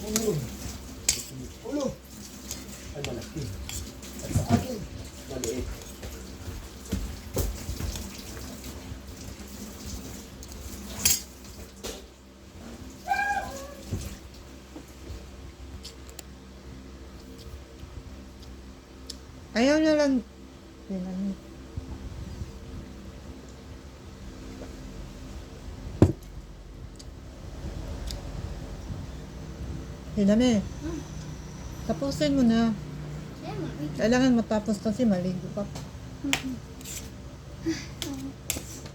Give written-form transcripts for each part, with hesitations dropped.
Ulo. Ulo. Ay, malaki. At sa akin. Maliit. Ayaw na lang. Yan ano. Hinami. Tapusin mo na. Ayan mo, wait. Kailangan matapos kasi maligo pa.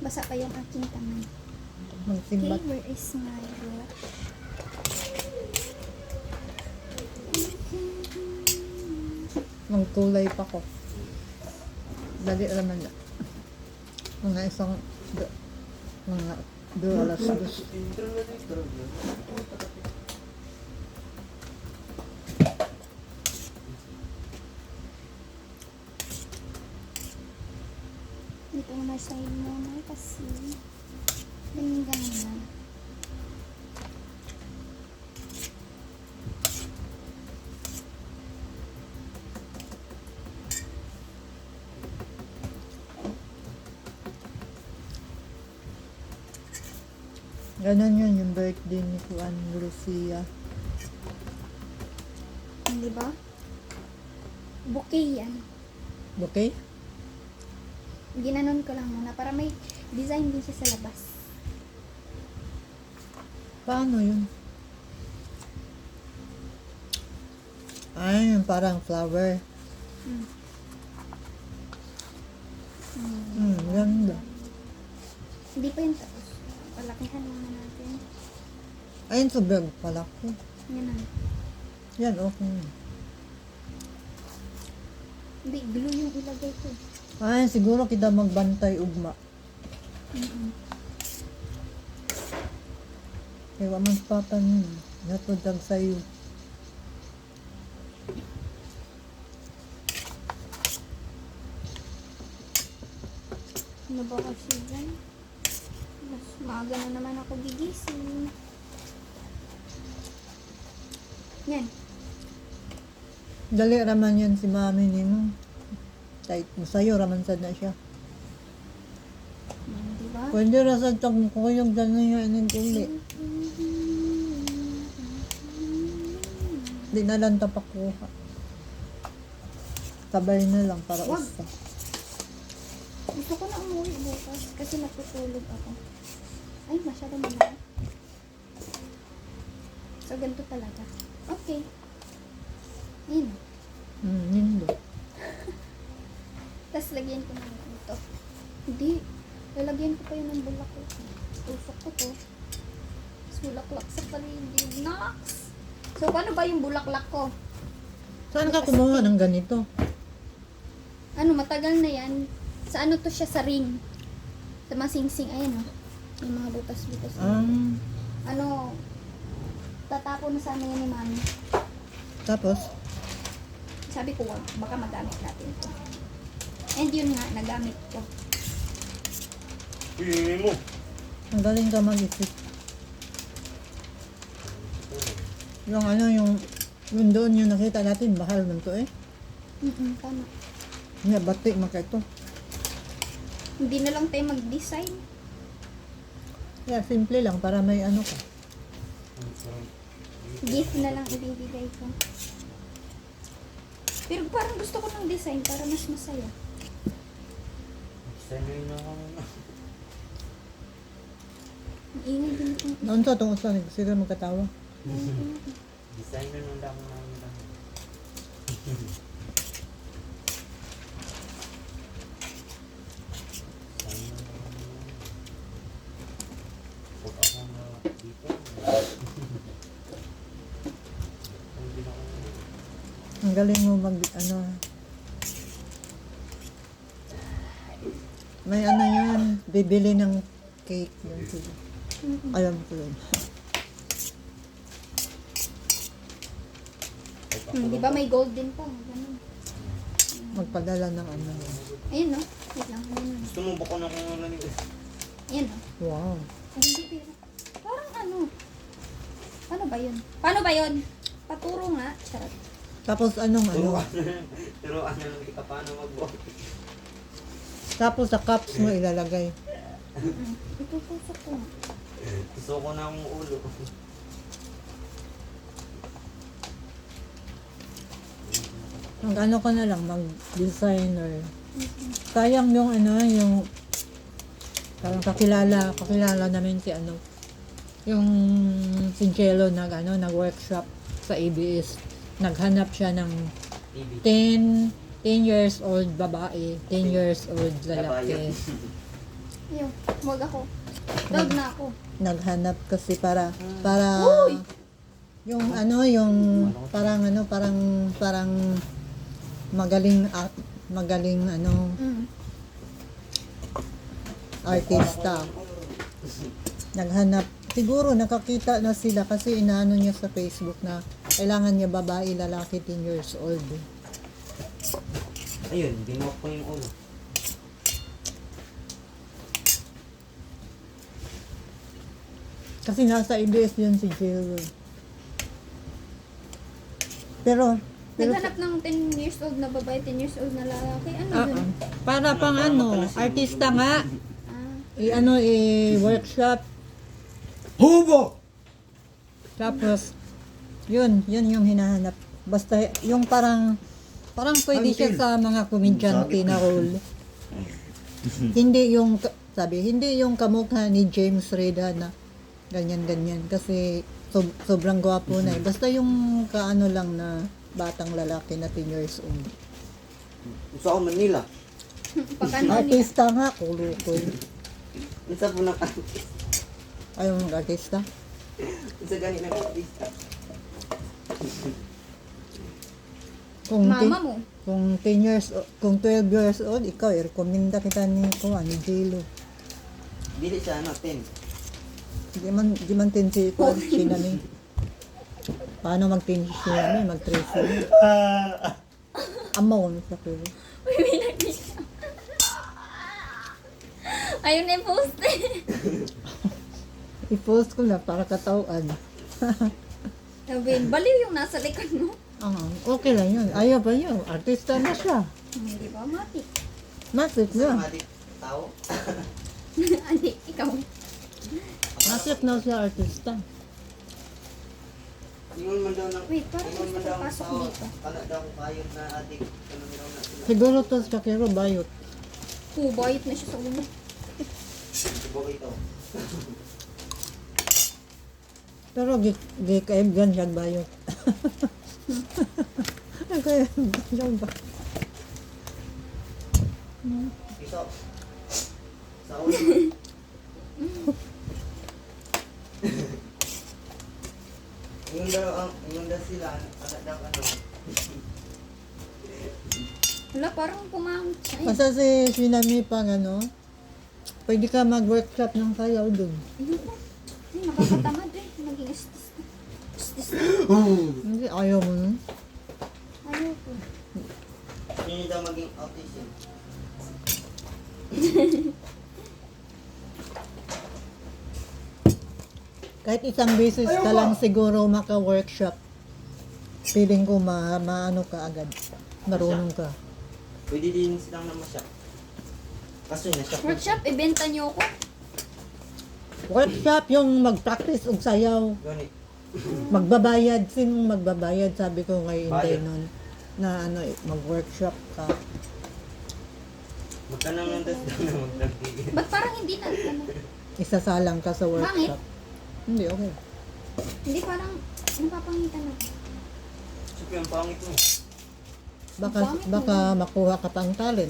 Basa pa yung aking kamay. Okay, Magsimbat. where is my brush? Magkulay pa ko. Dali naman na. Mga isang mga 2 alas 2. Dito na side muna kasi linggan na. Ganon yun yung birthday ni Juan Lucia. Hindi ba? Bouquet yan. Okay? Ginanon ko lang muna para may design din siya sa labas. Paano yun? Ay, parang flower. Ganda. Hindi pa yun tapos. Palakihan muna natin. Ayun, sobrang pala ko. Yan na. Yan, okay. Hindi, glue yung ilagay ko. Ay, siguro kita magbantay ugma. Kaya man papa niyo. Natudang sa'yo. Ano ba kasi dyan? Mas maaga na naman ako gigising. Yan. Dali raman yan si mami ni mo. Kahit sa'yo, raman sad na siya. Diba? Pwede rasad tag ko yung gano'n yung inintuli. Di na lang tapakuha. Sabay na lang para Wag. usta. Gusto ko na umuwi bukas kasi natutulog ako. Ay, masyado malaki. So, ganito talaga. Okay. Yun. Nindo. Tapos, lagyan ko na ito. Hindi. Lalagyan ko pa yun ng bulaklak. Usok ko to. Tapos, bulaklak sa paligid. Nox! So, paano ba yung bulaklak ko? Saan ka kumuha ng ganito? Ano, matagal na yan. Sa ano to siya? Sa ring. Sa mga sing-sing. Ayan, oh. Yung mga butas-butas. Ano, tatapon na sana yan ni mami. Tapos, Sabi ko, wag, baka magamit natin ito. And yun nga, nagamit ko. Pili mo. ang galing ka mag-isip. Yung ano, yung doon yung nakita natin, mahal man to eh. Tama. Nga, batik maka ito. Hindi na lang tayo mag-design. Kaya simple lang para may ano ka. Gift na lang ibibigay ko. Pero parang gusto ko ng design para mas masaya. Sanay na ako. Ang ingay din itong Noon sa itong usan, sila magkatawa. Design na nung lang namin lang. Huwag ako na dito. Hindi na ako. Ang galing mo mag, ano. May ano yan, bibili ng cake. Yan sila. Alam ko yun. Di ba may golden pa? Ganun. Magpadala ng ano. Ayun no? Wait lang. Ayun, no? Gusto mo ba ko na kung ano nito? Ayun no? Wow. Ay, hindi pero. Parang ano? Paano ba yun? Paano ba yun? Paturo nga. Charot. Tapos anong ano? Turuan na lang kita paano mag-walk. Tapos sa cups mo ilalagay. Itutusok ko nga. Gusto ko na ang ulo. Mag ano ka na lang, mag-designer. Sayang yung ano, yung parang kakilala namin si ano, yung si Jello nag-workshop sa ABS. Naghanap siya ng TV. 10 years old babae, 10 years old lalaki. Yung, wag ako. Dog na ako. Naghanap kasi para Uy! yung ano, yung parang magaling ano, Mm. artista. Naghanap, siguro nakakita na sila kasi inaano niya sa Facebook na kailangan niya babae, lalaki, 10 years old. Ayun, binok ko yung ulo. Kasi nasa ABS yun si Jill. Pero Naghanap ng 10 years old na babae, 10 years old na lalaki. Ano yun? para pang ano, artista nga. Ah, I-workshop. Hubo! Tapos, yun yung hinahanap. Basta yung parang pwede siya sa mga komedyante na role. Hindi yung, hindi yung kamukha ni James Reda na ganyan-ganyan. Kasi sobrang gwapo na eh. Basta yung kaano lang na batang lalaki na 10 years old. Gusto ko Manila. pagkano niya. Artista nga, kulukoy. Isa po ng Ayaw ng artista. Isa gani ng artista. Mama mo. Kung 10 years kung 12 years old, ikaw i-recommenda kita ni Jilo. Dili siya ano, 10. Di man 10 si Shinami. Paano mag-10 si Shinami? Mag-13. Amaw mo sa kulo. Uy, may nag-isa. Ayun na yung post eh. I-post ko na para katawaan. Sabihin, baliw yung nasa likod mo. Okay lang yun. Ayaw pa yun. Artista na siya. Hindi ba, Mati? Masit Sa na. mga tao. Andi, ikaw. Masit na siya artista. Ingon man daw ng Wait, parang ingon man gusto daw ko pasok tao. dito. Kana daw kayo na adik. Ano daw na sila. Siguro to sa Kiro Bayot. Bayit na siya sa ulo. Siguro ito. Pero GKM ganyan Bayot. Kaya ganyan ba? Iso. Sa ulo. Ingon daw sila. Kana daw ano. Wala, parang pumangit siya. Ayun. Basta si Shinami pang ano, pwede ka mag-workshop ng sayaw dun. Ayun po. Ay, nakakatamad eh. Naging istis na. Istis na. Hindi, ayaw mo nun. Ayaw ko. Yun daw maging autism. Kahit isang beses ka lang siguro maka-workshop, feeling ko maano ka agad. Marunong ka. Pwede din silang naman siya. Kaso yun na siya. Workshop, ibenta niyo ako. Workshop yung mag-practice og sayaw. Gani. Magbabayad. Sinong magbabayad? Sabi ko kay Inday Bayad. nun. Na ano, mag-workshop ka. Magkanang ng das daw na magdagdigil. Ba't parang hindi na, ano? Isasalang ka sa workshop. Hindi, okay. Hindi parang, napapangitan ako. Siyempre, ang pangit mo. Baka makuha ka pang talent.